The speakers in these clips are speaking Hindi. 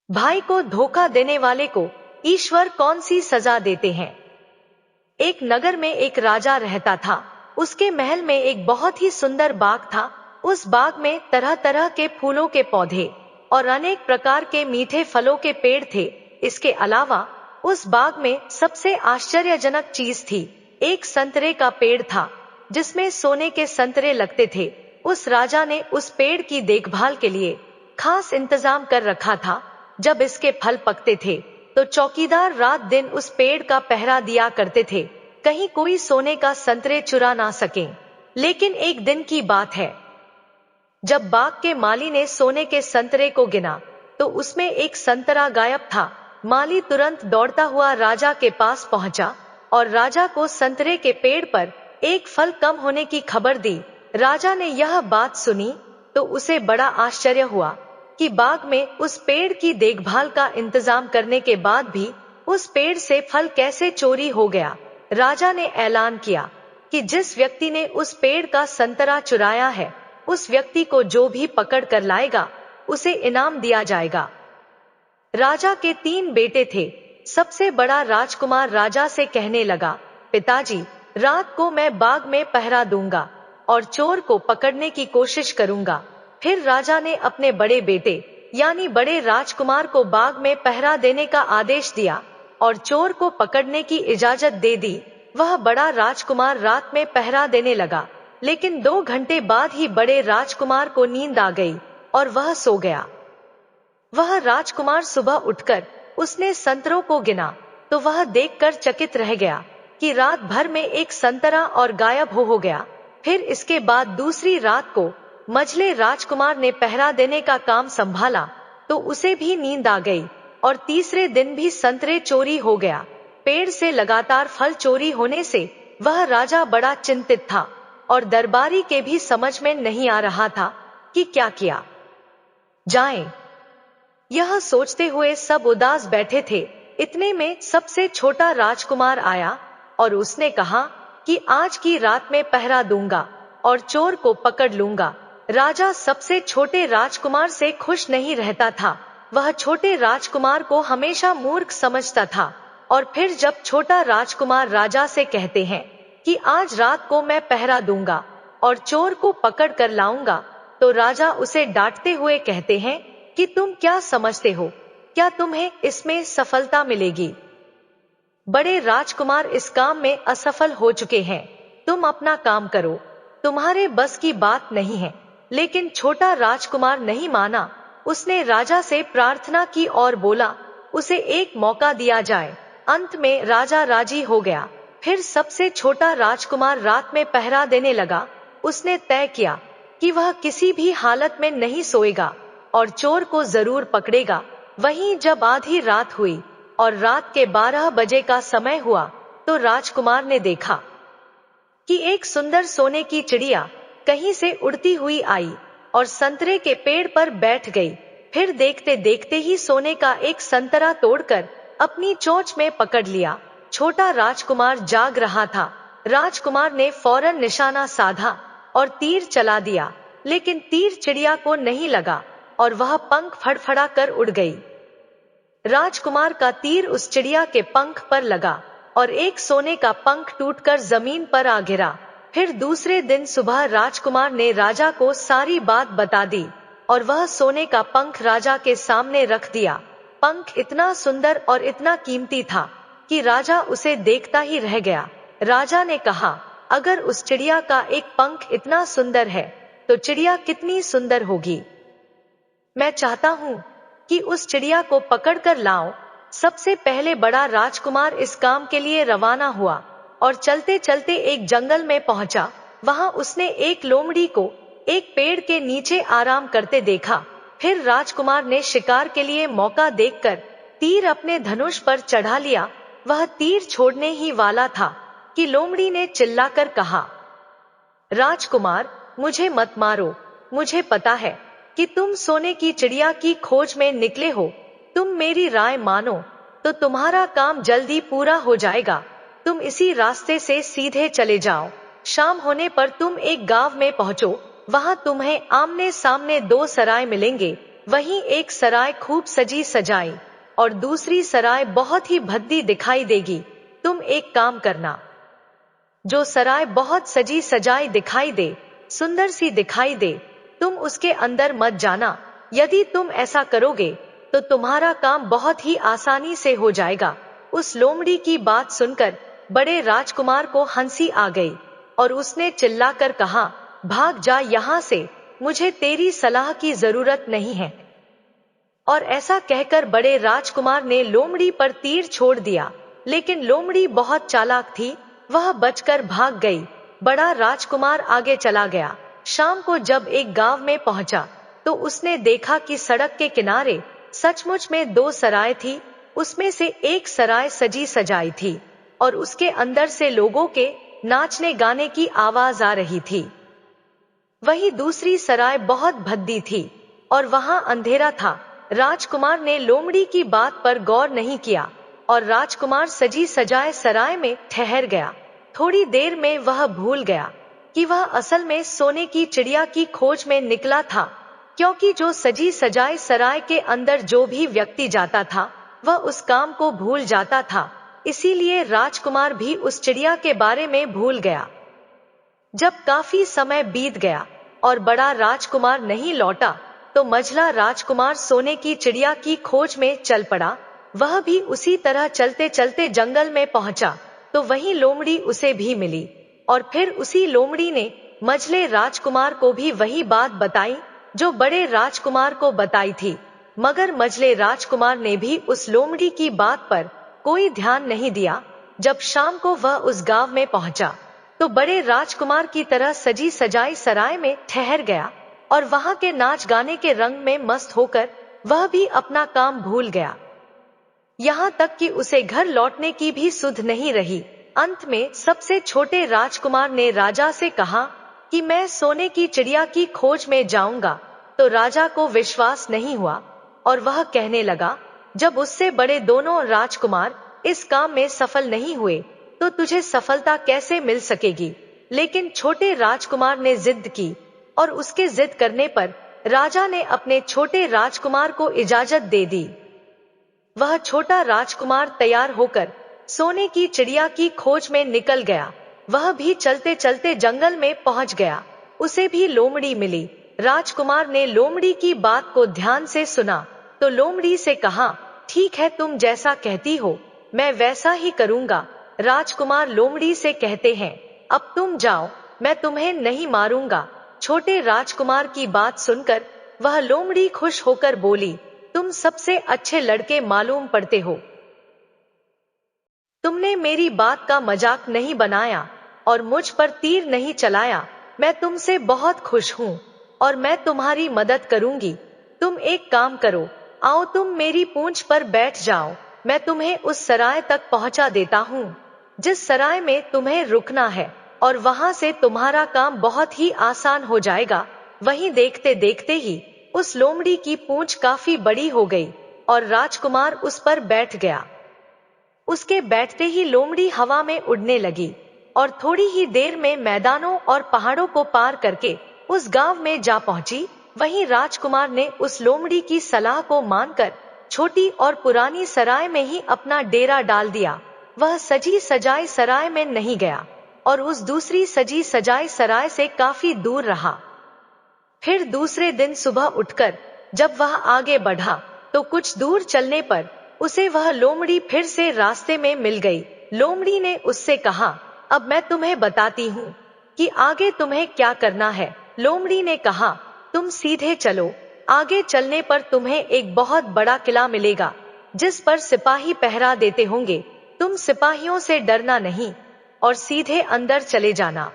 भाई को धोखा देने वाले को ईश्वर कौन सी सजा देते हैं। एक नगर में एक राजा रहता था। उसके महल में एक बहुत ही सुंदर बाग था। उस बाग में तरह तरह के फूलों के पौधे और अनेक प्रकार के मीठे फलों के पेड़ थे। इसके अलावा उस बाग में सबसे आश्चर्यजनक चीज थी, एक संतरे का पेड़ था जिसमें सोने के संतरे लगते थे। उस राजा ने उस पेड़ की देखभाल के लिए खास इंतजाम कर रखा था। जब इसके फल पकते थे तो चौकीदार रात दिन उस पेड़ का पहरा दिया करते थे, कहीं कोई सोने का संतरे चुरा ना सके। लेकिन एक दिन की बात है, जब बाग के माली ने सोने के संतरे को गिना तो उसमें एक संतरा गायब था। माली तुरंत दौड़ता हुआ राजा के पास पहुंचा और राजा को संतरे के पेड़ पर एक फल कम होने की खबर दी। राजा ने यह बात सुनी तो उसे बड़ा आश्चर्य हुआ कि बाग में उस पेड़ की देखभाल का इंतजाम करने के बाद भी उस पेड़ से फल कैसे चोरी हो गया। राजा ने ऐलान किया कि जिस व्यक्ति ने उस पेड़ का संतरा चुराया है, उस व्यक्ति को जो भी पकड़ कर लाएगा उसे इनाम दिया जाएगा। राजा के 3 बेटे थे। सबसे बड़ा राजकुमार राजा से कहने लगा, पिताजी, रात को मैं बाग में पहरा दूंगा और चोर को पकड़ने की कोशिश करूंगा। फिर राजा ने अपने बड़े बेटे यानी बड़े राजकुमार को बाग में पहरा देने का आदेश दिया और चोर को पकड़ने की इजाजत दे दी। वह बड़ा राजकुमार रात में पहरा देने लगा, लेकिन 2 घंटे बाद ही बड़े राजकुमार को नींद आ गई और वह सो गया। वह राजकुमार सुबह उठकर उसने संतरों को गिना तो वह देखकर चकित रह गया कि रात भर में एक संतरा और गायब हो गया। फिर इसके बाद दूसरी रात को मझले राजकुमार ने पहरा देने का काम संभाला तो उसे भी नींद आ गई और तीसरे दिन भी संतरे चोरी हो गया। पेड़ से लगातार फल चोरी होने से वह राजा बड़ा चिंतित था और दरबारी के भी समझ में नहीं आ रहा था कि क्या किया जाए। यह सोचते हुए सब उदास बैठे थे। इतने में सबसे छोटा राजकुमार आया और उसने कहा कि आज की रात में पहरा दूंगा और चोर को पकड़ लूंगा। राजा सबसे छोटे राजकुमार से खुश नहीं रहता था। वह छोटे राजकुमार को हमेशा मूर्ख समझता था और फिर जब छोटा राजकुमार राजा से कहते हैं कि आज रात को मैं पहरा दूंगा और चोर को पकड़ कर लाऊंगा, तो राजा उसे डांटते हुए कहते हैं कि तुम क्या समझते हो, क्या तुम्हें इसमें सफलता मिलेगी? बड़े राजकुमार इस काम में असफल हो चुके हैं, तुम अपना काम करो, तुम्हारे बस की बात नहीं है। लेकिन छोटा राजकुमार नहीं माना। उसने राजा से प्रार्थना की और बोला उसे एक मौका दिया जाए। अंत में राजा राजी हो गया। फिर सबसे छोटा राजकुमार रात में पहरा देने लगा। उसने तय किया कि वह किसी भी हालत में नहीं सोएगा और चोर को जरूर पकड़ेगा। वहीं जब आधी रात हुई और रात के 12 बजे का समय हुआ तो राजकुमार ने देखा कि एक सुंदर सोने की चिड़िया कहीं से उड़ती हुई आई और संतरे के पेड़ पर बैठ गई। फिर देखते देखते ही सोने का एक संतरा तोड़कर अपनी चोंच में पकड़ लिया। छोटा राजकुमार जाग रहा था। राजकुमार ने फौरन निशाना साधा और तीर चला दिया, लेकिन तीर चिड़िया को नहीं लगा और वह पंख फड़फड़ा कर उड़ गई। राजकुमार का तीर उस चिड़िया के पंख पर लगा और एक सोने का पंख टूटकर जमीन पर आ गिरा। फिर दूसरे दिन सुबह राजकुमार ने राजा को सारी बात बता दी और वह सोने का पंख राजा के सामने रख दिया। पंख इतना सुंदर और इतना कीमती था कि राजा उसे देखता ही रह गया। राजा ने कहा, अगर उस चिड़िया का एक पंख इतना सुंदर है तो चिड़िया कितनी सुंदर होगी। मैं चाहता हूं कि उस चिड़िया को पकड़कर लाओ। सबसे पहले बड़ा राजकुमार इस काम के लिए रवाना हुआ और चलते चलते एक जंगल में पहुंचा। वहां उसने एक लोमड़ी को एक पेड़ के नीचे आराम करते देखा। फिर राजकुमार ने शिकार के लिए मौका देखकर तीर अपने धनुष पर चढ़ा लिया। वह तीर छोड़ने ही वाला था कि लोमड़ी ने चिल्लाकर कहा, राजकुमार, मुझे मत मारो। मुझे पता है कि तुम सोने की चिड़िया की खोज में निकले हो। तुम मेरी राय मानो तो तुम्हारा काम जल्दी पूरा हो जाएगा। तुम इसी रास्ते से सीधे चले जाओ। शाम होने पर तुम एक गांव में पहुंचो। वहां तुम्हें आमने सामने 2 सराय मिलेंगे। वहीं एक सराय खूब सजी सजाई और दूसरी सराय बहुत ही भद्दी दिखाई देगी। तुम एक काम करना, जो सराय बहुत सजी सजाई दिखाई दे, सुंदर सी दिखाई दे, तुम उसके अंदर मत जाना। यदि तुम ऐसा करोगे तो तुम्हारा काम बहुत ही आसानी से हो जाएगा। उस लोमड़ी की बात सुनकर बड़े राजकुमार को हंसी आ गई और उसने चिल्लाकर कहा, भाग जा यहाँ से, मुझे तेरी सलाह की जरूरत नहीं है। और ऐसा कहकर बड़े राजकुमार ने लोमड़ी पर तीर छोड़ दिया, लेकिन लोमड़ी बहुत चालाक थी, वह बचकर भाग गई। बड़ा राजकुमार आगे चला गया। शाम को जब एक गांव में पहुंचा तो उसने देखा कि सड़क के किनारे सचमुच में दो सराय थी। उसमें से एक सराय सजी सजाई थी और उसके अंदर से लोगों के नाचने गाने की आवाज आ रही थी। वही दूसरी सराय बहुत भद्दी थी और वहां अंधेरा था। राजकुमार ने लोमड़ी की बात पर गौर नहीं किया और राजकुमार सजी सजाए सराय में ठहर गया। थोड़ी देर में वह भूल गया कि वह असल में सोने की चिड़िया की खोज में निकला था, क्योंकि जो सजी सजाए सराय के अंदर जो भी व्यक्ति जाता था वह उस काम को भूल जाता था। इसीलिए राजकुमार भी उस चिड़िया के बारे में भूल गया। जब काफी समय बीत गया और बड़ा राजकुमार नहीं लौटा तो मझला राजकुमार सोने की चिड़िया की खोज में चल पड़ा। वह भी उसी तरह चलते चलते जंगल में पहुंचा तो वहीं लोमड़ी उसे भी मिली और फिर उसी लोमड़ी ने मझले राजकुमार को भी वही बात बताई जो बड़े राजकुमार को बताई थी। मगर मझले राजकुमार ने भी उस लोमड़ी की बात पर कोई ध्यान नहीं दिया। जब शाम को वह उस गांव में पहुंचा तो बड़े राजकुमार की तरह सजी सजाई सराय में ठहर गया और वहां के नाच गाने के रंग में मस्त होकर वह भी अपना काम भूल गया। यहाँ तक कि उसे घर लौटने की भी सुध नहीं रही। अंत में सबसे छोटे राजकुमार ने राजा से कहा कि मैं सोने की चिड़िया की खोज में जाऊंगा। तो राजा को विश्वास नहीं हुआ और वह कहने लगा, जब उससे बड़े दोनों राजकुमार इस काम में सफल नहीं हुए तो तुझे सफलता कैसे मिल सकेगी। लेकिन छोटे राजकुमार ने जिद की और उसके जिद करने पर राजा ने अपने छोटे राजकुमार को इजाजत दे दी। वह छोटा राजकुमार तैयार होकर सोने की चिड़िया की खोज में निकल गया। वह भी चलते चलते जंगल में पहुंच गया। उसे भी लोमड़ी मिली। राजकुमार ने लोमड़ी की बात को ध्यान से सुना तो लोमड़ी से कहा, ठीक है, तुम जैसा कहती हो मैं वैसा ही करूंगा। राजकुमार लोमड़ी से कहते हैं, अब तुम जाओ, मैं तुम्हें नहीं मारूंगा। छोटे राजकुमार की बात सुनकर वह लोमड़ी खुश होकर बोली, तुम सबसे अच्छे लड़के मालूम पड़ते हो। तुमने मेरी बात का मजाक नहीं बनाया और मुझ पर तीर नहीं चलाया। मैं तुमसे बहुत खुश हूँ और मैं तुम्हारी मदद करूंगी। तुम एक काम करो, आओ तुम मेरी पूंछ पर बैठ जाओ, मैं तुम्हें उस सराय तक पहुंचा देता हूँ जिस सराय में तुम्हें रुकना है और वहां से तुम्हारा काम बहुत ही आसान हो जाएगा। वहीं देखते देखते ही उस लोमड़ी की पूंछ काफी बड़ी हो गई और राजकुमार उस पर बैठ गया। उसके बैठते ही लोमड़ी हवा में उड़ने लगी और थोड़ी ही देर में मैदानों और पहाड़ों को पार करके उस गांव में जा पहुंची। वहीं राजकुमार ने उस लोमड़ी की सलाह को मानकर छोटी और पुरानी सराय में ही अपना डेरा डाल दिया। वह सजी सजाई सराय में नहीं गया और उस दूसरी सजी सजाई सराय से काफी दूर रहा। फिर दूसरे दिन सुबह उठकर जब वह आगे बढ़ा तो कुछ दूर चलने पर उसे वह लोमड़ी फिर से रास्ते में मिल गई। लोमड़ी ने उससे कहा, अब मैं तुम्हें बताती हूँ कि आगे तुम्हें क्या करना है। लोमड़ी ने कहा, तुम सीधे चलो, आगे चलने पर तुम्हें एक बहुत बड़ा किला मिलेगा जिस पर सिपाही पहरा देते होंगे। तुम सिपाहियों से डरना नहीं और सीधे अंदर चले जाना,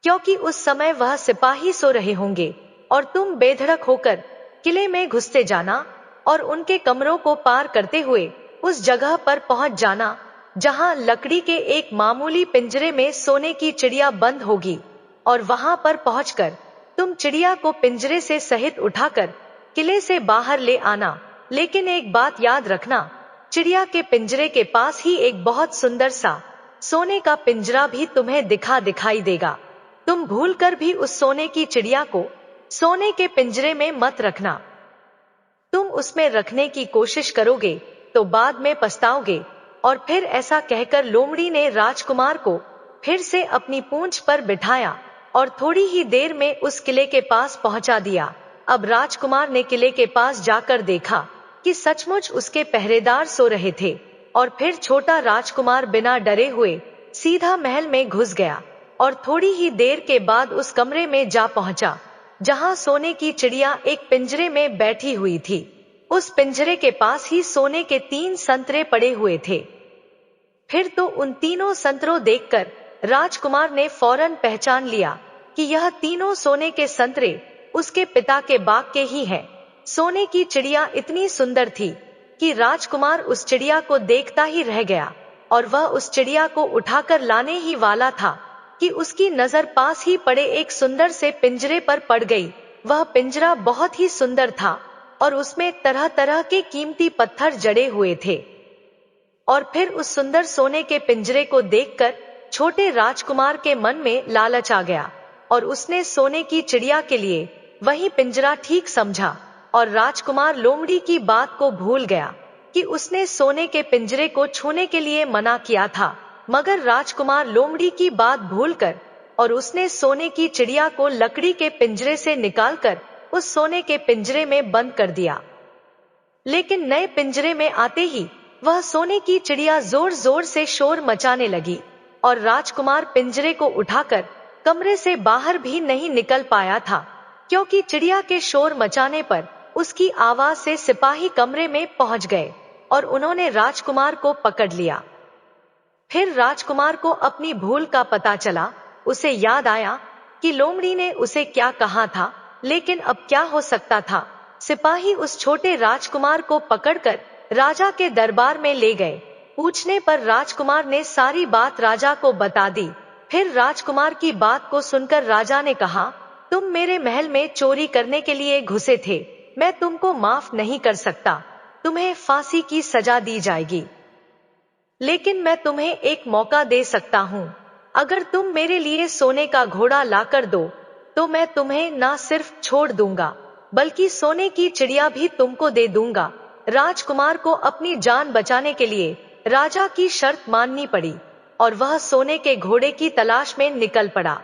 क्योंकि उस समय वह सिपाही सो रहे होंगे और तुम बेधड़क होकर किले में घुसते जाना और उनके कमरों को पार करते हुए उस जगह पर पहुंच जाना जहां लकड़ी के एक मामूली पिंजरे में सोने की चिड़िया बंद होगी और वहां पर पहुंचकर तुम चिड़िया को पिंजरे से सहित उठाकर किले से बाहर ले आना। लेकिन एक बात याद रखना, चिड़िया के पिंजरे के पास ही एक बहुत सुंदर सा सोने का पिंजरा भी तुम्हें दिखाई देगा। तुम भूलकर भी उस सोने की चिड़िया को सोने के पिंजरे में मत रखना। तुम उसमें रखने की कोशिश करोगे तो बाद में पछताओगे। और फिर ऐसा कहकर लोमड़ी ने राजकुमार को फिर से अपनी पूंछ पर बिठाया और थोड़ी ही देर में उस किले के पास पहुंचा दिया। अब राजकुमार ने किले के पास जाकर देखा कि सचमुच उसके पहरेदार सो रहे थे, और फिर छोटा राजकुमार बिना डरे हुए सीधा महल में घुस गया और थोड़ी ही देर के बाद उस कमरे में जा पहुंचा जहां सोने की चिड़िया एक पिंजरे में बैठी हुई थी। उस पिंजरे के पास ही सोने के 3 संतरे पड़े हुए थे। फिर तो उन तीनों संतरों देखकर राजकुमार ने फौरन पहचान लिया कि यह तीनों सोने के संतरे उसके पिता के बाग के ही हैं। सोने की चिड़िया इतनी सुंदर थी कि राजकुमार उस चिड़िया को देखता ही रह गया, और वह उस चिड़िया को उठाकर लाने ही वाला था कि उसकी नजर पास ही पड़े एक सुंदर से पिंजरे पर पड़ गई। वह पिंजरा बहुत ही सुंदर था और उसमें तरह तरह के कीमती पत्थर जड़े हुए थे। और फिर उस सुंदर सोने के पिंजरे को देखकर छोटे राजकुमार के मन में लालच आ गया और उसने सोने की चिड़िया के लिए वही पिंजरा ठीक समझा। और राजकुमार लोमड़ी की बात को भूल गया कि उसने सोने के पिंजरे को छूने के लिए मना किया था, मगर राजकुमार लोमड़ी की बात भूलकर और उसने सोने की चिड़िया को लकड़ी के पिंजरे से निकालकर उस सोने के पिंजरे में बंद कर दिया। लेकिन नए पिंजरे में आते ही वह सोने की चिड़िया जोर जोर से शोर मचाने लगी और राजकुमार पिंजरे को उठाकर कमरे से बाहर भी नहीं निकल पाया था, क्योंकि चिड़िया के शोर मचाने पर उसकी आवाज से सिपाही कमरे में पहुंच गए और उन्होंने राजकुमार को पकड़ लिया। फिर राजकुमार को अपनी भूल का पता चला। उसे याद आया कि लोमड़ी ने उसे क्या कहा था, लेकिन अब क्या हो सकता था। सिपाही उस छोटे राजकुमार को पकड़कर राजा के दरबार में ले गए। पूछने पर राजकुमार ने सारी बात राजा को बता दी। फिर राजकुमार की बात को सुनकर राजा ने कहा, तुम मेरे महल में चोरी करने के लिए घुसे थे, मैं तुमको माफ नहीं कर सकता, तुम्हें फांसी की सजा दी जाएगी। लेकिन मैं तुम्हें एक मौका दे सकता हूँ, अगर तुम मेरे लिए सोने का घोड़ा लाकर दो तो मैं तुम्हें ना सिर्फ छोड़ दूंगा बल्कि सोने की चिड़िया भी तुमको दे दूंगा। राजकुमार को अपनी जान बचाने के लिए राजा की शर्त माननी पड़ी और वह सोने के घोड़े की तलाश में निकल पड़ा।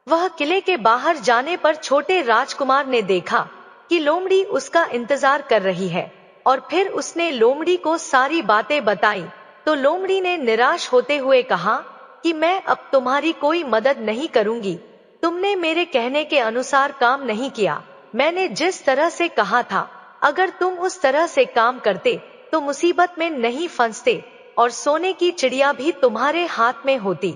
वह किले के बाहर जाने पर छोटे राजकुमार ने देखा कि लोमड़ी उसका इंतजार कर रही है, और फिर उसने लोमड़ी को सारी बातें बताई। तो लोमड़ी ने निराश होते हुए कहा कि मैं अब तुम्हारी कोई मदद नहीं करूंगी, तुमने मेरे कहने के अनुसार काम नहीं किया। मैंने जिस तरह से कहा था, अगर तुम उस तरह से काम करते तो मुसीबत में नहीं फंसते और सोने की चिड़िया भी तुम्हारे हाथ में होती।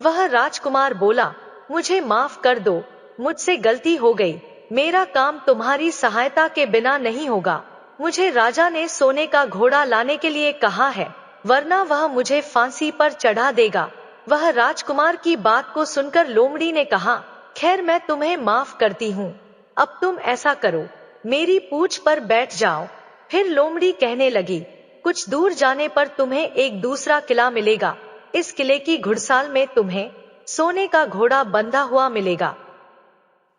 वह राजकुमार बोला, मुझे माफ कर दो, मुझसे गलती हो गई, मेरा काम तुम्हारी सहायता के बिना नहीं होगा। मुझे राजा ने सोने का घोड़ा लाने के लिए कहा है, वरना वह मुझे फांसी पर चढ़ा देगा। वह राजकुमार की बात को सुनकर लोमड़ी ने कहा, खैर मैं तुम्हें माफ करती हूँ, अब तुम ऐसा करो, मेरी पूंछ पर बैठ जाओ। फिर लोमड़ी कहने लगी, कुछ दूर जाने पर तुम्हें एक दूसरा किला मिलेगा, इस किले की घुड़साल में तुम्हें सोने का घोड़ा बंधा हुआ मिलेगा।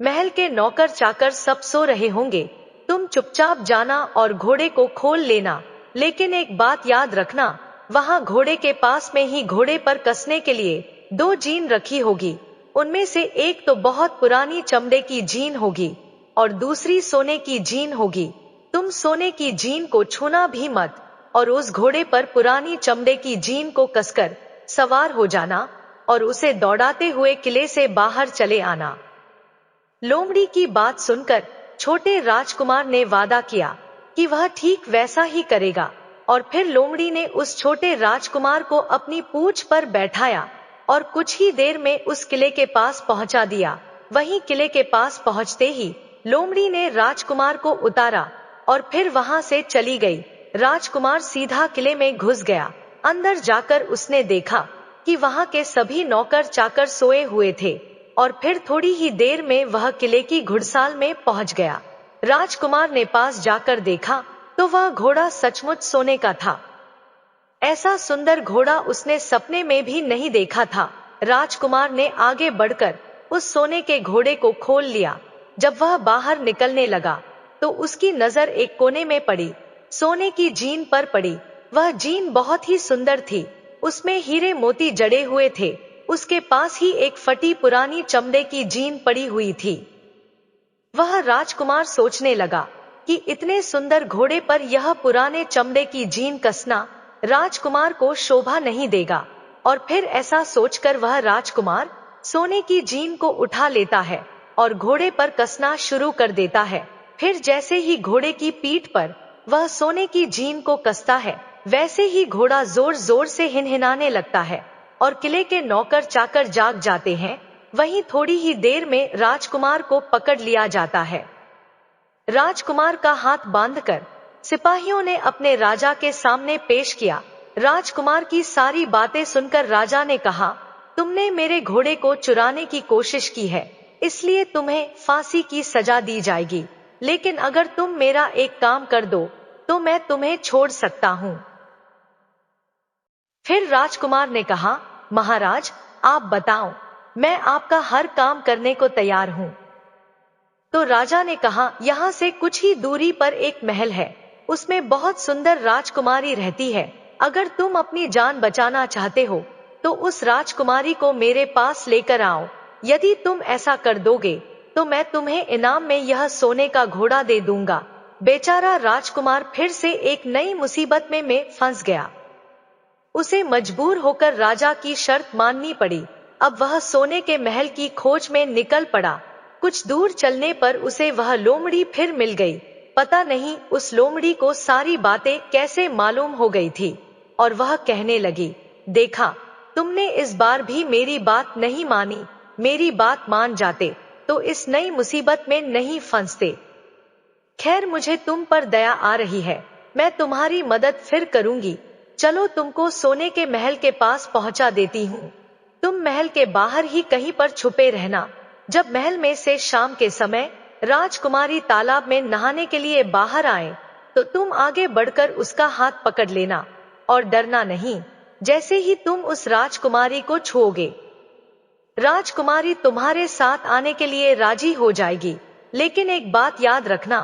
महल के नौकर चाकर सब सो रहे होंगे, तुम चुपचाप जाना और घोड़े को खोल लेना, लेकिन एक बात याद रखना, वहां घोड़े के पास में ही घोड़े पर कसने के लिए 2 जीन रखी होगी, उनमें से एक तो बहुत पुरानी चमड़े की जीन होगी और दूसरी सोने की जीन होगी। तुम सोने की जीन को छूना भी मत और उस घोड़े पर पुरानी चमड़े की जीन को कसकर सवार हो जाना और उसे दौड़ाते हुए किले से बाहर चले आना। लोमड़ी की बात सुनकर छोटे राजकुमार ने वादा किया कि वह ठीक वैसा ही करेगा, और फिर लोमड़ी ने उस छोटे राजकुमार को अपनी पूंछ पर बैठाया और कुछ ही देर में उस किले के पास पहुंचा दिया। वहीं किले के पास पहुंचते ही लोमड़ी ने राजकुमार को उतारा और फिर वहां से चली गई। राजकुमार सीधा किले में घुस गया। अंदर जाकर उसने देखा कि वहां के सभी नौकर चाकर सोए हुए थे, और फिर थोड़ी ही देर में वह किले की घुड़साल में पहुंच गया। राजकुमार ने पास जाकर देखा तो वह घोड़ा सचमुच सोने का था। ऐसा सुंदर घोड़ा उसने सपने में भी नहीं देखा था। राजकुमार ने आगे बढ़कर उस सोने के घोड़े को खोल लिया। जब वह बाहर निकलने लगा तो उसकी नजर एक कोने में पड़ी, सोने की जीन पर पड़ी। वह जीन बहुत ही सुंदर थी, उसमें हीरे मोती जड़े हुए थे। उसके पास ही एक फटी पुरानी चमड़े की जीन पड़ी हुई थी। वह राजकुमार सोचने लगा कि इतने सुंदर घोड़े पर यह पुराने चमड़े की जीन कसना राजकुमार को शोभा नहीं देगा। और फिर ऐसा सोचकर वह राजकुमार सोने की जीन को उठा लेता है और घोड़े पर कसना शुरू कर देता है। फिर जैसे ही घोड़े की पीठ पर वह सोने की जीन को कसता है, वैसे ही घोड़ा जोर जोर से हिनहिनाने लगता है और किले के नौकर चाकर जाग जाते हैं। वहीं थोड़ी ही देर में राजकुमार को पकड़ लिया जाता है। राजकुमार का हाथ बांधकर सिपाहियों ने अपने राजा के सामने पेश किया। राजकुमार की सारी बातें सुनकर राजा ने कहा, तुमने मेरे घोड़े को चुराने की कोशिश की है, इसलिए तुम्हें फांसी की सजा दी जाएगी। लेकिन अगर तुम मेरा एक काम कर दो तो मैं तुम्हें छोड़ सकता हूँ। फिर राजकुमार ने कहा, महाराज आप बताओ, मैं आपका हर काम करने को तैयार हूँ। तो राजा ने कहा, यहाँ से कुछ ही दूरी पर एक महल है, उसमें बहुत सुंदर राजकुमारी रहती है। अगर तुम अपनी जान बचाना चाहते हो तो उस राजकुमारी को मेरे पास लेकर आओ। यदि तुम ऐसा कर दोगे तो मैं तुम्हें इनाम में यह सोने का घोड़ा दे दूंगा। बेचारा राजकुमार फिर से एक नई मुसीबत में फंस गया। उसे मजबूर होकर राजा की शर्त माननी पड़ी। अब वह सोने के महल की खोज में निकल पड़ा। कुछ दूर चलने पर उसे वह लोमड़ी फिर मिल गई। पता नहीं उस लोमड़ी को सारी बातें कैसे मालूम हो गई थी और वह कहने लगी, देखा, तुमने इस बार भी मेरी बात नहीं मानी। मेरी बात मान जाते तो इस नई मुसीबत में नहीं फंसते। खैर, मुझे तुम पर दया आ रही है, मैं तुम्हारी मदद फिर करूंगी। चलो, तुमको सोने के महल के पास पहुंचा देती हूँ। तुम महल के बाहर ही कहीं पर छुपे रहना। जब महल में से शाम के समय राजकुमारी तालाब में नहाने के लिए बाहर आए तो तुम आगे बढ़कर उसका हाथ पकड़ लेना और डरना नहीं। जैसे ही तुम उस राजकुमारी को छुओगे, राजकुमारी तुम्हारे साथ आने के लिए राजी हो जाएगी। लेकिन एक बात याद रखना,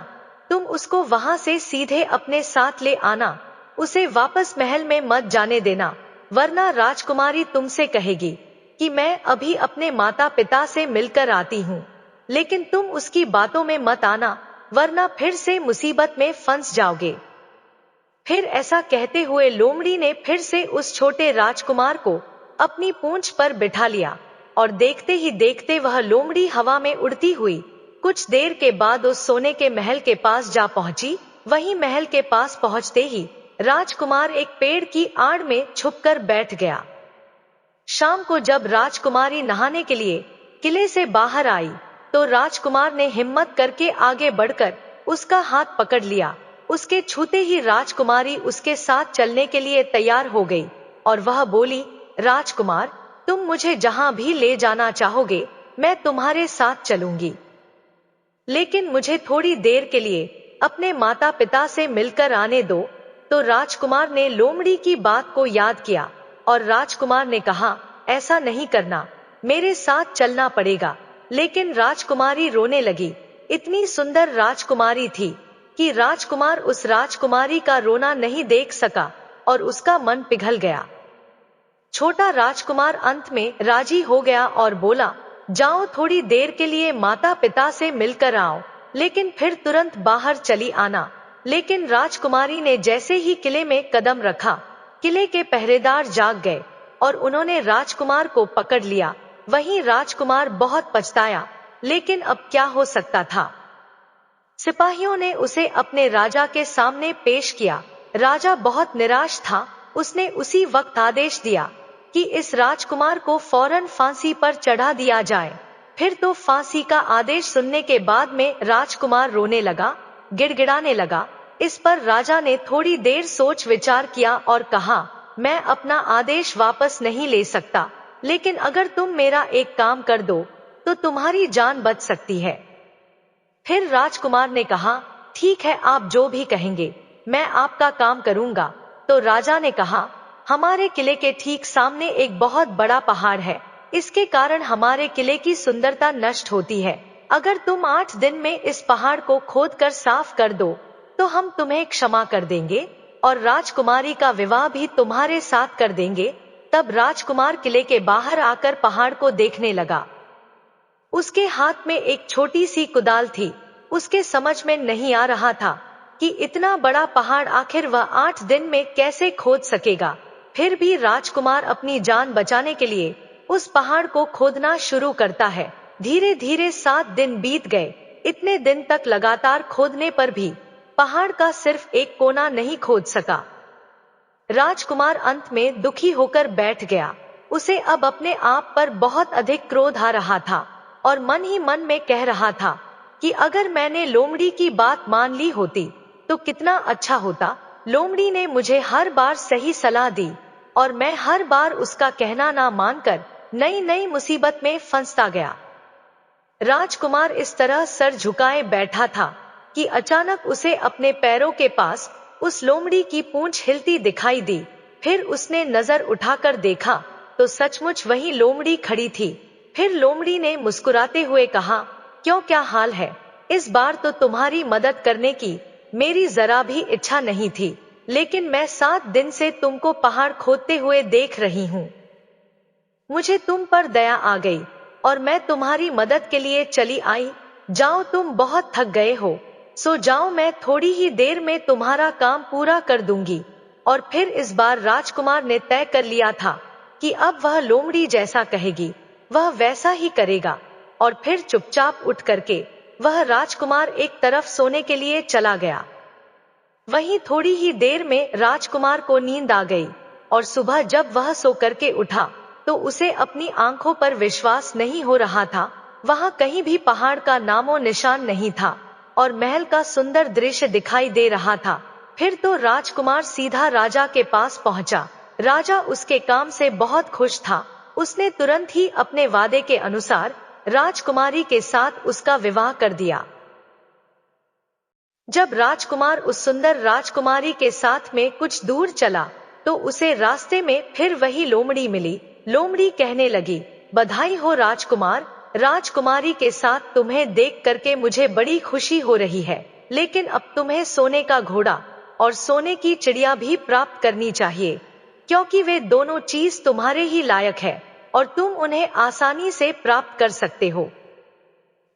तुम उसको वहां से सीधे अपने साथ ले आना, उसे वापस महल में मत जाने देना, वरना राजकुमारी तुमसे कहेगी कि मैं अभी अपने माता पिता से मिलकर आती हूँ। लेकिन तुम उसकी बातों में मत आना, वरना फिर से मुसीबत में फंस जाओगे। फिर ऐसा कहते हुए लोमड़ी ने फिर से उस छोटे राजकुमार को अपनी पूंछ पर बिठा लिया और देखते ही देखते वह लोमड़ी हवा में उड़ती हुई कुछ देर के बाद उस सोने के महल के पास जा पहुंची। वहीं महल के पास पहुंचते ही राजकुमार एक पेड़ की आड़ में छुपकर बैठ गया। शाम को जब राजकुमारी नहाने के लिए किले से बाहर आई तो राजकुमार ने हिम्मत करके आगे बढ़कर उसका हाथ पकड़ लिया। उसके छूते ही राजकुमारी उसके साथ चलने के लिए तैयार हो गई और वह बोली, राजकुमार, तुम मुझे जहां भी ले जाना चाहोगे मैं तुम्हारे साथ चलूंगी, लेकिन मुझे थोड़ी देर के लिए अपने माता पिता से मिलकर आने दो। तो राजकुमार ने लोमड़ी की बात को याद किया और राजकुमार ने कहा, ऐसा नहीं करना, मेरे साथ चलना पड़ेगा। लेकिन राजकुमारी रोने लगी। इतनी सुंदर राजकुमारी थी कि राजकुमार उस राजकुमारी का रोना नहीं देख सका और उसका मन पिघल गया। छोटा राजकुमार अंत में राजी हो गया और बोला, जाओ, थोड़ी देर के लिए माता पिता से मिलकर आओ, लेकिन फिर तुरंत बाहर चली आना। लेकिन राजकुमारी ने जैसे ही किले में कदम रखा, किले के पहरेदार जाग गए और उन्होंने राजकुमार को पकड़ लिया। वहीं राजकुमार बहुत पछताया, लेकिन अब क्या हो सकता था। सिपाहियों ने उसे अपने राजा के सामने पेश किया। राजा बहुत निराश था। उसने उसी वक्त आदेश दिया कि इस राजकुमार को फौरन फांसी पर चढ़ा दिया जाए। फिर तो फांसी का आदेश सुनने के बाद में राजकुमार रोने लगा, गिड़गिड़ाने लगा। इस पर राजा ने थोड़ी देर सोच विचार किया और कहा, मैं अपना आदेश वापस नहीं ले सकता, लेकिन अगर तुम मेरा एक काम कर दो तो तुम्हारी जान बच सकती है। फिर राजकुमार ने कहा, ठीक है, आप जो भी कहेंगे मैं आपका काम करूंगा। तो राजा ने कहा, हमारे किले के ठीक सामने एक बहुत बड़ा पहाड़ है, इसके कारण हमारे किले की सुंदरता नष्ट होती है। अगर तुम 8 दिन में इस पहाड़ को खोदकर साफ कर दो तो हम तुम्हें क्षमा कर देंगे और राजकुमारी का विवाह भी तुम्हारे साथ कर देंगे। तब राजकुमार किले के बाहर आकर पहाड़ को देखने लगा। उसके हाथ में एक छोटी सी कुदाल थी। उसके समझ में नहीं आ रहा था कि इतना बड़ा पहाड़ आखिर वह 8 दिन में कैसे खोद सकेगा। फिर भी राजकुमार अपनी जान बचाने के लिए उस पहाड़ को खोदना शुरू करता है। धीरे धीरे 7 दिन बीत गए। इतने दिन तक लगातार खोदने पर भी पहाड़ का सिर्फ एक कोना नहीं खोद सका। राजकुमार अंत में दुखी होकर बैठ गया। उसे अब अपने आप पर बहुत अधिक क्रोध आ रहा था और मन ही मन में कह रहा था कि अगर मैंने लोमड़ी की बात मान ली होती तो कितना अच्छा होता। लोमड़ी ने मुझे हर बार सही सलाह दी और मैं हर बार उसका कहना ना मानकर नई नई मुसीबत में फंसता गया। राजकुमार इस तरह सर झुकाए बैठा था कि अचानक उसे अपने पैरों के पास उस लोमड़ी की पूंछ हिलती दिखाई दी। फिर उसने नजर उठाकर देखा तो सचमुच वही लोमड़ी खड़ी थी। फिर लोमड़ी ने मुस्कुराते हुए कहा, क्यों, क्या हाल है? इस बार तो तुम्हारी मदद करने की मेरी जरा भी इच्छा नहीं थी, लेकिन मैं 7 दिन से तुमको पहाड़ खोदते हुए देख रही हूँ। मुझे तुम पर दया आ गई और मैं तुम्हारी मदद के लिए चली आई। जाओ, तुम बहुत थक गए हो, सो जाओ, मैं थोड़ी ही देर में तुम्हारा काम पूरा कर दूंगी। और फिर इस बार राजकुमार ने तय कर लिया था कि अब वह लोमड़ी जैसा कहेगी वह वैसा ही करेगा। और फिर चुपचाप उठ करके वह राजकुमार एक तरफ सोने के लिए चला गया। वहीं थोड़ी ही देर में राजकुमार को नींद आ गई और सुबह जब वह सो करके उठा तो उसे अपनी आंखों पर विश्वास नहीं हो रहा था। वहां कहीं भी पहाड़ का नामो निशान नहीं था और महल का सुंदर दृश्य दिखाई दे रहा था। फिर तो राजकुमार सीधा राजा के पास पहुंचा। राजा उसके काम से बहुत खुश था। उसने तुरंत ही अपने वादे के अनुसार राजकुमारी के साथ उसका विवाह कर दिया। जब राजकुमार उस सुंदर राजकुमारी के साथ में कुछ दूर चला तो उसे रास्ते में फिर वही लोमड़ी मिली। लोमड़ी कहने लगी, बधाई हो राजकुमार, राजकुमारी के साथ तुम्हें देख करके मुझे बड़ी खुशी हो रही है, लेकिन अब तुम्हें सोने का घोड़ा और सोने की चिड़िया भी प्राप्त करनी चाहिए, क्योंकि वे दोनों चीज तुम्हारे ही लायक है और तुम उन्हें आसानी से प्राप्त कर सकते हो।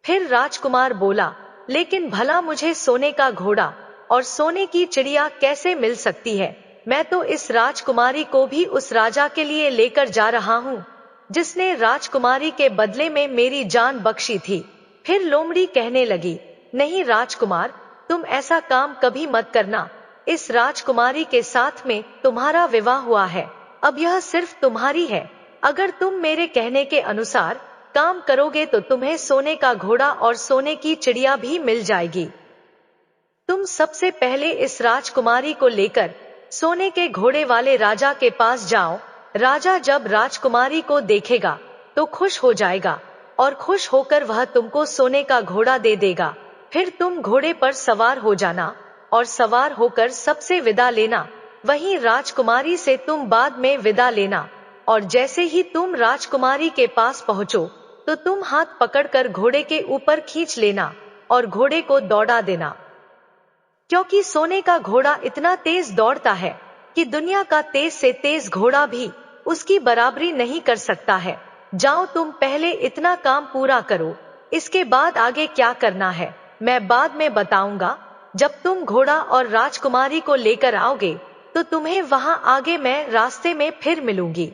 फिर राजकुमार बोला, लेकिन भला मुझे सोने का घोड़ा और सोने की चिड़िया कैसे मिल सकती है? मैं तो इस राजकुमारी को भी उस राजा के लिए लेकर जा रहा हूँ जिसने राजकुमारी के बदले में मेरी जान बख्शी थी। फिर लोमड़ी कहने लगी, नहीं राजकुमार, तुम ऐसा काम कभी मत करना। इस राजकुमारी के साथ में तुम्हारा विवाह हुआ है, अब यह सिर्फ तुम्हारी है। अगर तुम मेरे कहने के अनुसार काम करोगे तो तुम्हें सोने का घोड़ा और सोने की चिड़िया भी मिल जाएगी। तुम सबसे पहले इस राजकुमारी को लेकर सोने के घोड़े वाले राजा के पास जाओ। राजा जब राजकुमारी को देखेगा तो खुश हो जाएगा और खुश होकर वह तुमको सोने का घोड़ा दे देगा। फिर तुम घोड़े पर सवार हो जाना और सवार होकर सबसे विदा लेना। वहीं राजकुमारी से तुम बाद में विदा लेना और जैसे ही तुम राजकुमारी के पास पहुंचो तो तुम हाथ पकड़कर घोड़े के ऊपर खींच लेना और घोड़े को दौड़ा देना, क्योंकि सोने का घोड़ा इतना तेज दौड़ता है कि दुनिया का तेज से तेज घोड़ा भी उसकी बराबरी नहीं कर सकता है। जाओ, तुम पहले इतना काम पूरा करो, इसके बाद आगे क्या करना है मैं बाद में बताऊंगा। जब तुम घोड़ा और राजकुमारी को लेकर आओगे तो तुम्हें वहां आगे मैं रास्ते में फिर मिलूंगी।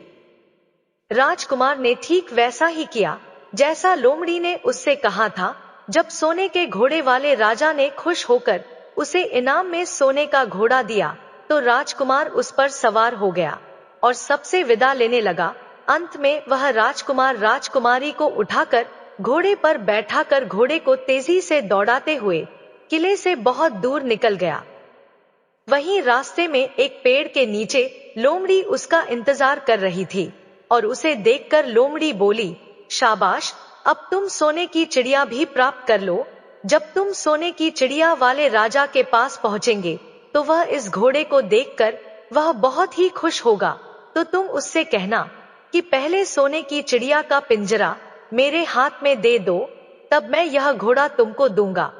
राजकुमार ने ठीक वैसा ही किया जैसा लोमड़ी ने उससे कहा था। जब सोने के घोड़े वाले राजा ने खुश होकर उसे इनाम में सोने का घोड़ा दिया तो राजकुमार उस पर सवार हो गया और सबसे विदा लेने लगा। अंत में वह राजकुमार राजकुमारी को उठाकर घोड़े पर बैठाकर घोड़े को तेजी से दौड़ाते हुए किले से बहुत दूर निकल गया। वहीं रास्ते में एक पेड़ के नीचे लोमड़ी उसका इंतजार कर रही थी और उसे देखकर लोमड़ी बोली, शाबाश, अब तुम सोने की चिड़िया भी प्राप्त कर लो। जब तुम सोने की चिड़िया वाले राजा के पास पहुंचेंगे तो वह इस घोड़े को देखकर वह बहुत ही खुश होगा। तो तुम उससे कहना कि पहले सोने की चिड़िया का पिंजरा मेरे हाथ में दे दो, तब मैं यह घोड़ा तुमको दूंगा।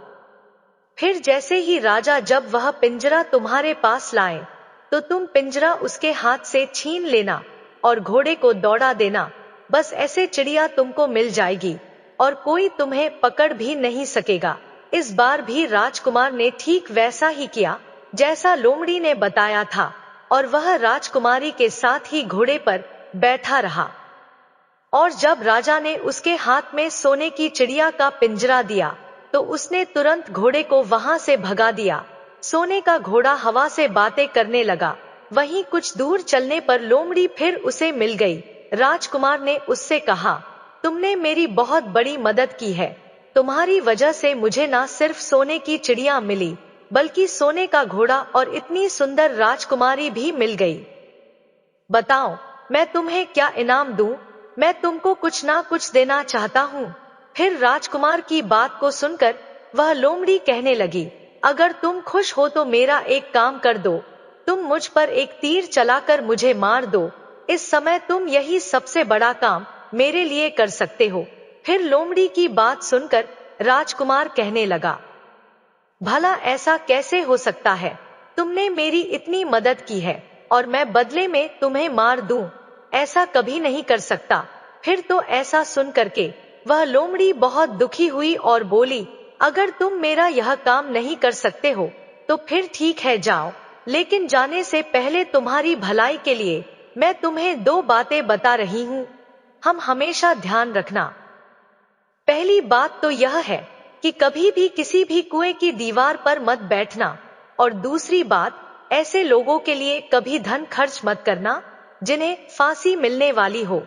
फिर जैसे ही राजा जब वह पिंजरा तुम्हारे पास लाए, तो तुम पिंजरा उसके हाथ से छीन लेना और घोड़े को दौड़ा देना। बस ऐसे चिड़िया तुमको मिल जाएगी और कोई तुम्हें पकड़ भी नहीं सकेगा। इस बार भी राजकुमार ने ठीक वैसा ही किया जैसा लोमड़ी ने बताया था, और वह राजकुमारी के साथ ही घोड़े पर बैठा रहा। और जब राजा ने उसके हाथ में सोने की चिड़िया का पिंजरा दिया, तो उसने तुरंत घोड़े को वहां से भगा दिया। सोने का घोड़ा हवा से बातें करने लगा। वहीं कुछ दूर चलने पर लोमड़ी फिर उसे मिल गई। राजकुमार ने उससे कहा, तुमने मेरी बहुत बड़ी मदद की है। तुम्हारी वजह से मुझे ना सिर्फ सोने की चिड़िया मिली, बल्कि सोने का घोड़ा और इतनी सुंदर राजकुमारी भी मिल गई। बताओ, मैं तुम्हें क्या इनाम दूं? मैं तुमको कुछ ना कुछ देना चाहता हूँ। फिर राजकुमार की बात को सुनकर वह लोमड़ी कहने लगी, अगर तुम खुश हो तो मेरा एक काम कर दो। तुम मुझ पर एक तीर चलाकर मुझे मार दो। इस समय तुम यही सबसे बड़ा काम मेरे लिए कर सकते हो। फिर लोमड़ी की बात सुनकर राजकुमार कहने लगा, भला ऐसा कैसे हो सकता है? तुमने मेरी इतनी मदद की है और मैं बदले में तुम्हें मार दूं? ऐसा कभी नहीं कर सकता। फिर तो ऐसा सुन करके वह लोमड़ी बहुत दुखी हुई और बोली, अगर तुम मेरा यह काम नहीं कर सकते हो तो फिर ठीक है, जाओ। लेकिन जाने से पहले तुम्हारी भलाई के लिए मैं तुम्हें दो बातें बता रही हूँ। हम हमेशा ध्यान रखना। पहली बात तो यह है कि कभी भी किसी भी कुएं की दीवार पर मत बैठना, और दूसरी बात, ऐसे लोगों के लिए कभी धन खर्च मत करना जिन्हें फांसी मिलने वाली हो।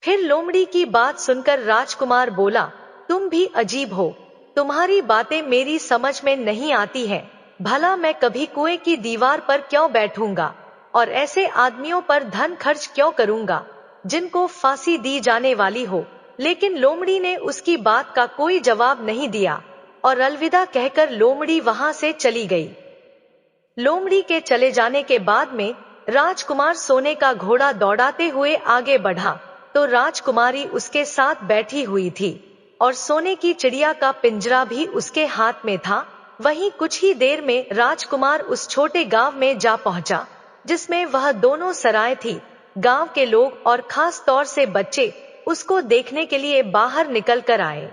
फिर लोमड़ी की बात सुनकर राजकुमार बोला, तुम भी अजीब हो। तुम्हारी बातें मेरी समझ में नहीं आती हैं। भला मैं कभी कुएं की दीवार पर क्यों बैठूंगा और ऐसे आदमियों पर धन खर्च क्यों करूंगा जिनको फांसी दी जाने वाली हो। लेकिन लोमड़ी ने उसकी बात का कोई जवाब नहीं दिया और अलविदा कहकर लोमड़ी वहां से चली गई। लोमड़ी के चले जाने के बाद में राजकुमार सोने का घोड़ा दौड़ाते हुए आगे बढ़ा, तो राजकुमारी उसके साथ बैठी हुई थी और सोने की चिड़िया का पिंजरा भी उसके हाथ में था। वहीं कुछ ही देर में राजकुमार उस छोटे गांव में जा पहुंचा जिसमें वह दोनों सराय थी। गांव के लोग और खास तौर से बच्चे उसको देखने के लिए बाहर निकल कर आए।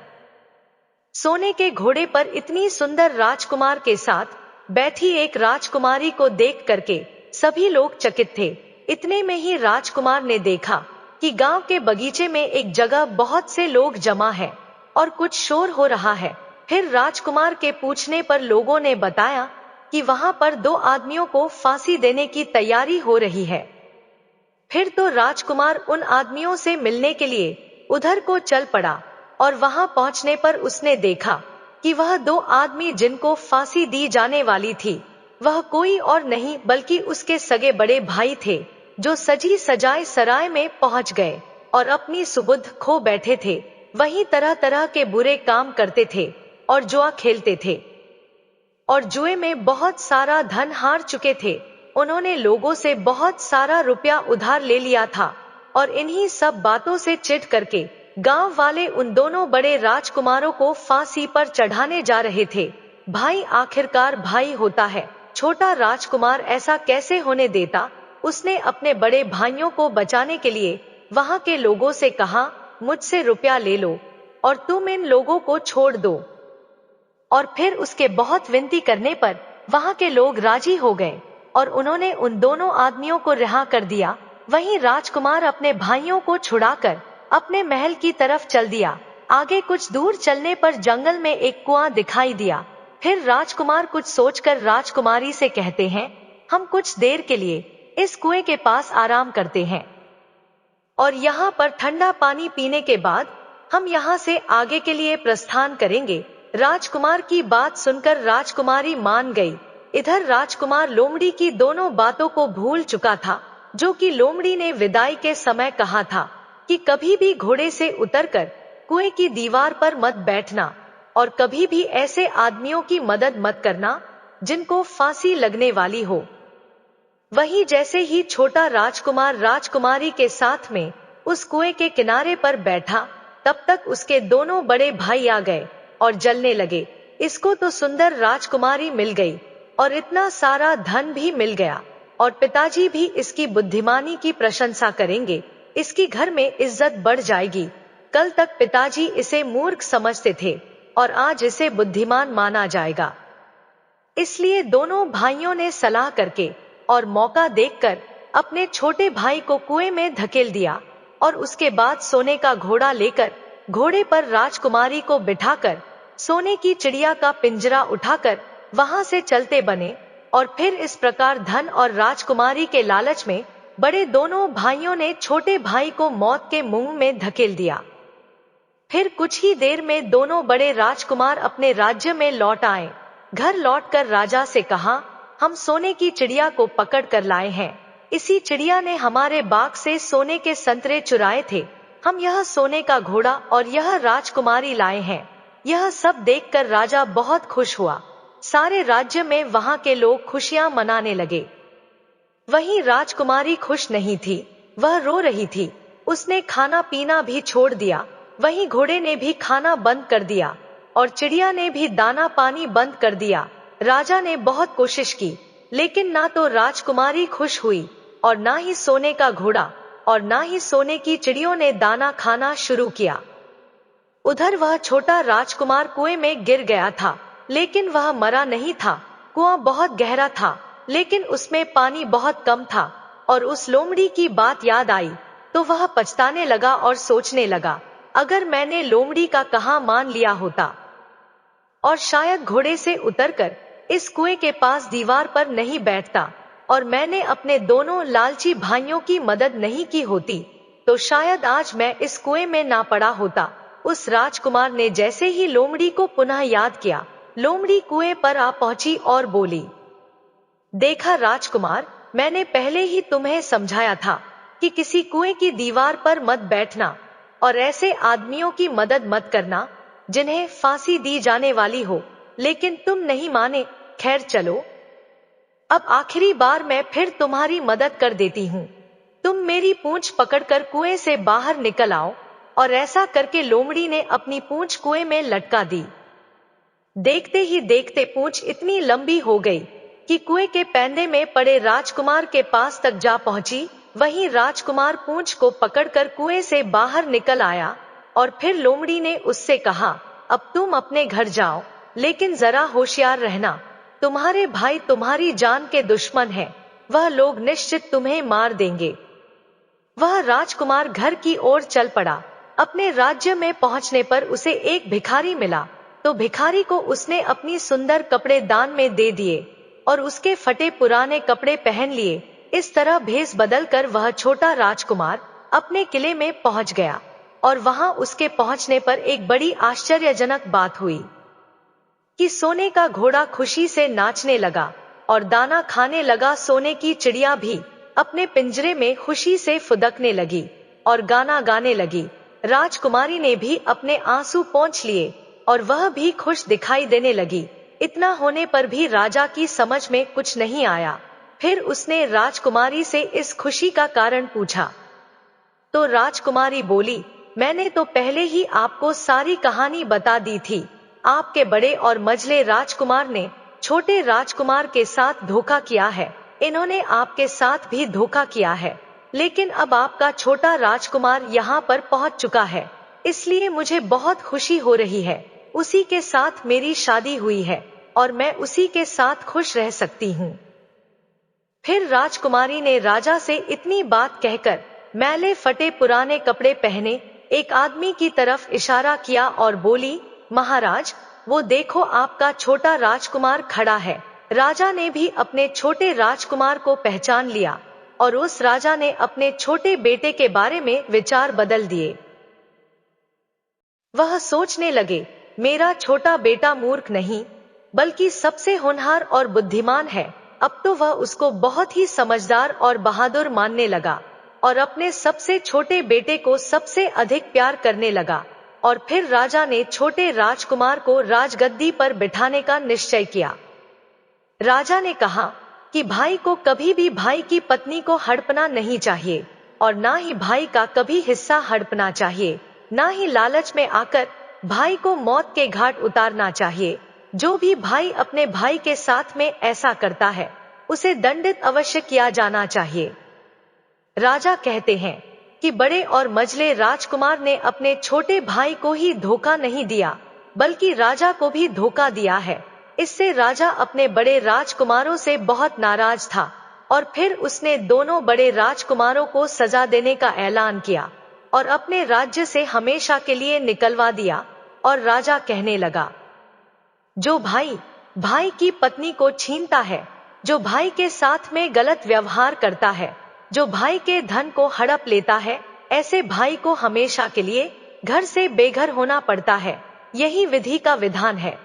सोने के घोड़े पर इतनी सुंदर राजकुमार के साथ बैठी एक राजकुमारी को देख करके सभी लोग चकित थे। इतने में ही राजकुमार ने देखा कि गांव के बगीचे में एक जगह बहुत से लोग जमा है और कुछ शोर हो रहा है। फिर राजकुमार के पूछने पर लोगों ने बताया कि वहां पर दो आदमियों को फांसी देने की तैयारी हो रही है। फिर तो राजकुमार उन आदमियों से मिलने के लिए उधर को चल पड़ा और वहां पहुंचने पर उसने देखा कि वह दो आदमी जिनको फांसी दी जाने वाली थी, वह कोई और नहीं बल्कि उसके सगे बड़े भाई थे, जो सजी सजाए सराय में पहुंच गए और अपनी सुबुद्ध खो बैठे थे। वहीं तरह तरह के बुरे काम करते थे और जुआ खेलते थे और जुए में बहुत सारा धन हार चुके थे। उन्होंने लोगों से बहुत सारा रुपया उधार ले लिया था और इन्हीं सब बातों से चिढ़ करके गांव वाले उन दोनों बड़े राजकुमारों को फांसी पर चढ़ाने जा रहे थे। भाई आखिरकार भाई होता है, छोटा राजकुमार ऐसा कैसे होने देता। उसने अपने बड़े भाइयों को बचाने के लिए वहां के लोगों से कहा, मुझसे रुपया ले लो और तुम इन लोगों को छोड़ दो। और फिर उसके बहुत विनती करने पर वहां के लोग राजी हो गए और उन्होंने उन दोनों आदमियों को रिहा कर दिया। वहीं राजकुमार अपने भाइयों को छुड़ाकर अपने महल की तरफ चल दिया। आगे कुछ दूर चलने पर जंगल में एक कुआं दिखाई दिया। फिर राजकुमार कुछ सोचकर राजकुमारी से कहते हैं, हम कुछ देर के लिए इस कुएं के पास आराम करते हैं और यहाँ पर ठंडा पानी पीने के बाद हम यहाँ से आगे के लिए प्रस्थान करेंगे। राजकुमार की बात सुनकर राजकुमारी मान गई। इधर राजकुमार लोमड़ी की दोनों बातों को भूल चुका था, जो कि लोमड़ी ने विदाई के समय कहा था कि कभी भी घोड़े से उतरकर कुएं की दीवार पर मत बैठना और कभी भी ऐसे आदमियों की मदद मत करना जिनको फांसी लगने वाली हो। वहीं जैसे ही छोटा राजकुमार राजकुमारी के साथ में उस कुएं के किनारे पर बैठा, तब तक उसके दोनों बड़े भाई आ गए और जलने लगे। इसको तो सुंदर राजकुमारी मिल गई और इतना सारा धन भी मिल गया, और पिताजी भी इसकी बुद्धिमानी की प्रशंसा करेंगे, इसकी घर में इज्जत बढ़ जाएगी। कल तक पिताजी इसे मूर्ख समझते थे और आज इसे बुद्धिमान माना जाएगा। इसलिए दोनों भाइयों ने सलाह करके और मौका देखकर अपने छोटे भाई को कुएं में धकेल दिया, और उसके बाद सोने का घोड़ा लेकर घोड़े पर राजकुमारी को बिठाकर सोने की चिड़िया का पिंजरा उठाकर वहां से चलते बने। और फिर इस प्रकार धन और राजकुमारी के लालच में बड़े दोनों भाइयों ने छोटे भाई को मौत के मुंह में धकेल दिया। फिर कुछ ही देर में दोनों बड़े राजकुमार अपने राज्य में लौट आए। घर लौटकर राजा से कहा, हम सोने की चिड़िया को पकड़ कर लाए हैं। इसी चिड़िया ने हमारे बाग से सोने के संतरे चुराए थे। हम यह सोने का घोड़ा और यह राजकुमारी लाए हैं। यह सब देखकर राजा बहुत खुश हुआ। सारे राज्य में वहां के लोग खुशियां मनाने लगे। वहीं राजकुमारी खुश नहीं थी, वह रो रही थी। उसने खाना पीना भी छोड़ दिया। वहीं घोड़े ने भी खाना बंद कर दिया और चिड़िया ने भी दाना पानी बंद कर दिया। राजा ने बहुत कोशिश की, लेकिन ना तो राजकुमारी खुश हुई और ना ही सोने का घोड़ा और ना ही सोने की चिड़ियों ने दाना खाना शुरू किया। उधर वह छोटा राजकुमार कुएं में गिर गया था, लेकिन वह मरा नहीं था। कुआं बहुत गहरा था, लेकिन उसमें पानी बहुत कम था। और उस लोमड़ी की बात याद आई तो वह पछताने लगा और सोचने लगा, अगर मैंने लोमड़ी का कहा मान लिया होता और शायद घोड़े से उतरकर इस कुएं के पास दीवार पर नहीं बैठता और मैंने अपने दोनों लालची भाइयों की मदद नहीं की होती, तो शायद आज मैं इस कुएं में ना पड़ा होता। उस राजकुमार ने जैसे ही लोमड़ी को पुनः याद किया, लोमड़ी कुएं पर आ पहुंची और बोली, देखा राजकुमार, मैंने पहले ही तुम्हें समझाया था कि किसी कुएं की दीवार पर मत बैठना और ऐसे आदमियों की मदद मत करना जिन्हें फांसी दी जाने वाली हो, लेकिन तुम नहीं माने। खैर चलो, अब आखिरी बार मैं फिर तुम्हारी मदद कर देती हूँ। तुम मेरी पूंछ पकड़कर कुएं से बाहर निकल आओ। और ऐसा करके लोमड़ी ने अपनी पूंछ कुएं में लटका दी। देखते ही देखते पूंछ इतनी लंबी हो गई कि कुएं के पैंदे में पड़े राजकुमार के पास तक जा पहुंची। वहीं राजकुमार पूंछ को पकड़कर कुएं से बाहर निकल आया और फिर लोमड़ी ने उससे कहा, अब तुम अपने घर जाओ, लेकिन जरा होशियार रहना। तुम्हारे भाई तुम्हारी जान के दुश्मन हैं, वह लोग निश्चित तुम्हें मार देंगे। वह राजकुमार घर की ओर चल पड़ा। अपने राज्य में पहुंचने पर उसे एक भिखारी मिला, तो भिखारी को उसने अपनी सुंदर कपड़े दान में दे दिए और उसके फटे पुराने कपड़े पहन लिए। इस तरह भेष बदलकर वह छोटा राजकुमार अपने किले में पहुंच गया और वहां उसके पहुंचने पर एक बड़ी आश्चर्यजनक बात हुई कि सोने का घोड़ा खुशी से नाचने लगा और दाना खाने लगा। सोने की चिड़िया भी अपने पिंजरे में खुशी से फुदकने लगी और गाना गाने लगी। राजकुमारी ने भी अपने आंसू पोंछ लिए और वह भी खुश दिखाई देने लगी। इतना होने पर भी राजा की समझ में कुछ नहीं आया। फिर उसने राजकुमारी से इस खुशी का कारण पूछा, तो राजकुमारी बोली, मैंने तो पहले ही आपको सारी कहानी बता दी थी। आपके बड़े और मझले राजकुमार ने छोटे राजकुमार के साथ धोखा किया है। इन्होंने आपके साथ भी धोखा किया है, लेकिन अब आपका छोटा राजकुमार यहाँ पर पहुँच चुका है, इसलिए मुझे बहुत खुशी हो रही है। उसी के साथ मेरी शादी हुई है और मैं उसी के साथ खुश रह सकती हूँ। फिर राजकुमारी ने राजा से इतनी बात कहकर मैले फटे पुराने कपड़े पहने एक आदमी की तरफ इशारा किया और बोली, महाराज, वो देखो आपका छोटा राजकुमार खड़ा है। राजा ने भी अपने छोटे राजकुमार को पहचान लिया और उस राजा ने अपने छोटे बेटे के बारे में विचार बदल दिए। वह सोचने लगे, मेरा छोटा बेटा मूर्ख नहीं बल्कि सबसे होनहार और बुद्धिमान है। अब तो वह उसको बहुत ही समझदार और बहादुर मानने लगा और अपने सबसे छोटे बेटे को सबसे अधिक प्यार करने लगा। और फिर राजा ने छोटे राजकुमार को राजगद्दी पर बिठाने का निश्चय किया। राजा ने कहा कि भाई को कभी भी भाई की पत्नी को हड़पना नहीं चाहिए और ना ही भाई का कभी हिस्सा हड़पना चाहिए। ना ही लालच में आकर भाई को मौत के घाट उतारना चाहिए। जो भी भाई अपने भाई के साथ में ऐसा करता है उसे दंडित अवश्य किया जाना चाहिए। राजा कहते हैं कि बड़े और मझले राजकुमार ने अपने छोटे भाई को ही धोखा नहीं दिया बल्कि राजा को भी धोखा दिया है। इससे राजा अपने बड़े राजकुमारों से बहुत नाराज था और फिर उसने दोनों बड़े राजकुमारों को सजा देने का ऐलान किया और अपने राज्य से हमेशा के लिए निकलवा दिया। और राजा कहने लगा, जो भाई भाई की पत्नी को छीनता है, जो भाई के साथ में गलत व्यवहार करता है, जो भाई के धन को हड़प लेता है, ऐसे भाई को हमेशा के लिए घर से बेघर होना पड़ता है। यही विधि का विधान है।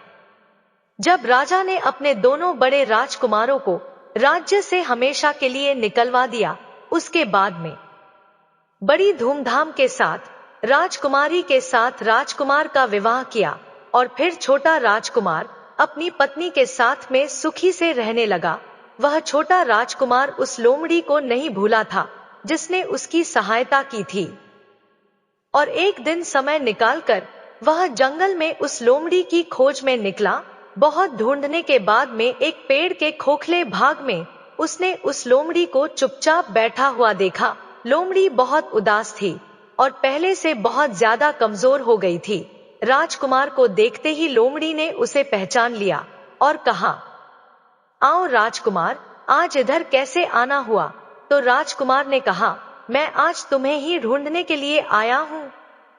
जब राजा ने अपने दोनों बड़े राजकुमारों को राज्य से हमेशा के लिए निकलवा दिया, उसके बाद में बड़ी धूमधाम के साथ राजकुमारी के साथ राजकुमार का विवाह किया और फिर छोटा राजकुमार अपनी पत्नी के साथ में सुखी से रहने लगा। वह छोटा राजकुमार उस लोमड़ी को नहीं भूला था जिसने उसकी सहायता की थी और एक दिन समय निकालकर वह जंगल में उस लोमड़ी की खोज में निकला। बहुत ढूंढने के बाद में एक पेड़ के खोखले भाग में उसने उस लोमड़ी को चुपचाप बैठा हुआ देखा। लोमड़ी बहुत उदास थी और पहले से बहुत ज्यादा कमजोर हो गई थी। राजकुमार को देखते ही लोमड़ी ने उसे पहचान लिया और कहा, आओ राजकुमार, आज इधर कैसे आना हुआ? तो राजकुमार ने कहा, मैं आज तुम्हें ही ढूंढने के लिए आया हूँ।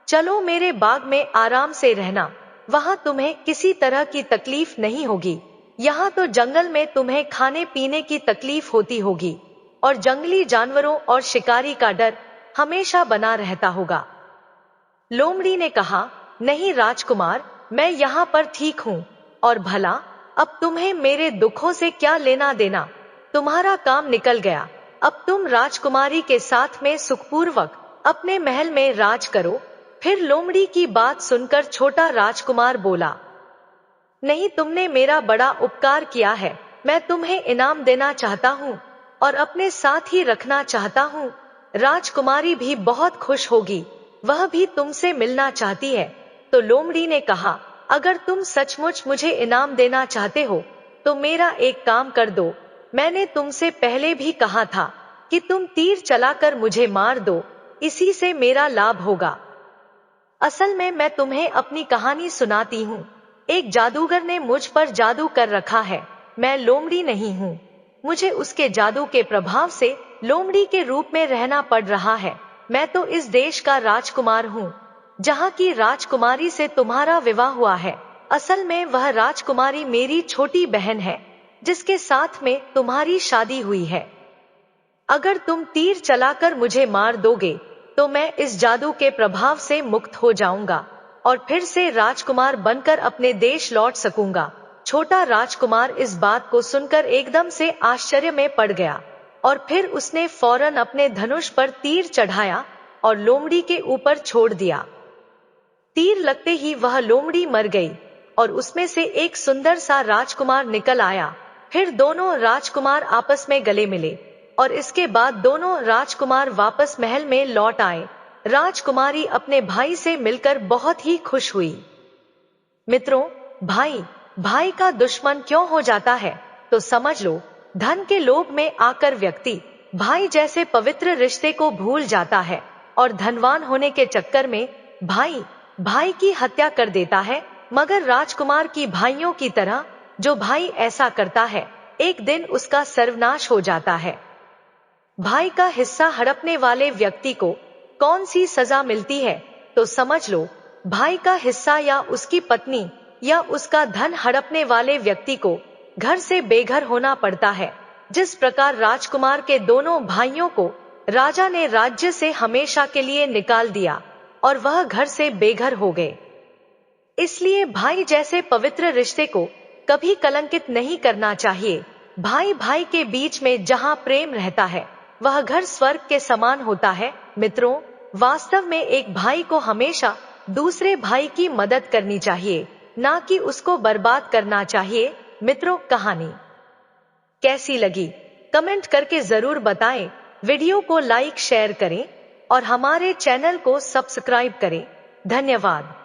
चलो मेरे बाग में आराम से रहना, वहाँ तुम्हें किसी तरह की तकलीफ नहीं होगी। यहाँ तो जंगल में तुम्हें खाने पीने की तकलीफ होती होगी और जंगली जानवरों और शिकारी का डर हमेशा बना रहता होगा। लोमड़ी ने कहा, नहीं राजकुमार, मैं यहाँ पर ठीक हूँ और भला अब तुम्हें मेरे दुखों से क्या लेना देना? तुम्हारा काम निकल गया। अब तुम राजकुमारी के साथ में सुखपूर्वक अपने महल में राज करो। फिर लोमड़ी की बात सुनकर छोटा राजकुमार बोला, नहीं, तुमने मेरा बड़ा उपकार किया है, मैं तुम्हें इनाम देना चाहता हूँ और अपने साथ ही रखना चाहता हूँ। राजकुमारी भी बहुत खुश होगी, वह भी तुमसे मिलना चाहती है। तो लोमड़ी ने कहा, अगर तुम सचमुच मुझे इनाम देना चाहते हो तो मेरा एक काम कर दो। मैंने तुमसे पहले भी कहा था कि तुम तीर चलाकर मुझे मार दो, इसी से मेरा लाभ होगा। असल में मैं तुम्हें अपनी कहानी सुनाती हूँ। एक जादूगर ने मुझ पर जादू कर रखा है। मैं लोमड़ी नहीं हूँ, मुझे उसके जादू के प्रभाव से लोमड़ी के रूप में रहना पड़ रहा है। मैं तो इस देश का राजकुमार हूँ जहाँ की राजकुमारी से तुम्हारा विवाह हुआ है। असल में वह राजकुमारी मेरी छोटी बहन है जिसके साथ में तुम्हारी शादी हुई है। अगर तुम तीर चलाकर मुझे मार दोगे तो मैं इस जादू के प्रभाव से मुक्त हो जाऊंगा और फिर से राजकुमार बनकर अपने देश लौट सकूंगा। छोटा राजकुमार इस बात को सुनकर एकदम से आश्चर्य में पड़ गया और फिर उसने फौरन अपने धनुष पर तीर चढ़ाया और लोमड़ी के ऊपर छोड़ दिया। तीर लगते ही वह लोमड़ी मर गई और उसमें से एक सुंदर सा राजकुमार निकल आया। फिर दोनों राजकुमार आपस में गले मिले और इसके बाद दोनों राजकुमार वापस महल में लौट आए। राजकुमारी अपने भाई से मिलकर बहुत ही खुश हुई। मित्रों, भाई भाई का दुश्मन क्यों हो जाता है? तो समझ लो, धन के लोभ में आकर व्यक्ति भाई जैसे पवित्र रिश्ते को भूल जाता है और धनवान होने के चक्कर में भाई भाई की हत्या कर देता है। मगर राजकुमार की भाइयों की तरह जो भाई ऐसा करता है, एक दिन उसका सर्वनाश हो जाता है। भाई का हिस्सा हड़पने वाले व्यक्ति को कौन सी सजा मिलती है? तो समझ लो, भाई का हिस्सा या उसकी पत्नी या उसका धन हड़पने वाले व्यक्ति को घर से बेघर होना पड़ता है। जिस प्रकार राजकुमार के दोनों भाइयों को राजा ने राज्य से हमेशा के लिए निकाल दिया और वह घर से बेघर हो गए। इसलिए भाई जैसे पवित्र रिश्ते को कभी कलंकित नहीं करना चाहिए। भाई भाई के बीच में जहाँ प्रेम रहता है वह घर स्वर्ग के समान होता है। मित्रों, वास्तव में एक भाई को हमेशा दूसरे भाई की मदद करनी चाहिए, ना कि उसको बर्बाद करना चाहिए। मित्रों, कहानी कैसी लगी कमेंट करके जरूर बताएं। वीडियो को लाइक शेयर करें और हमारे चैनल को सब्सक्राइब करें धन्यवाद।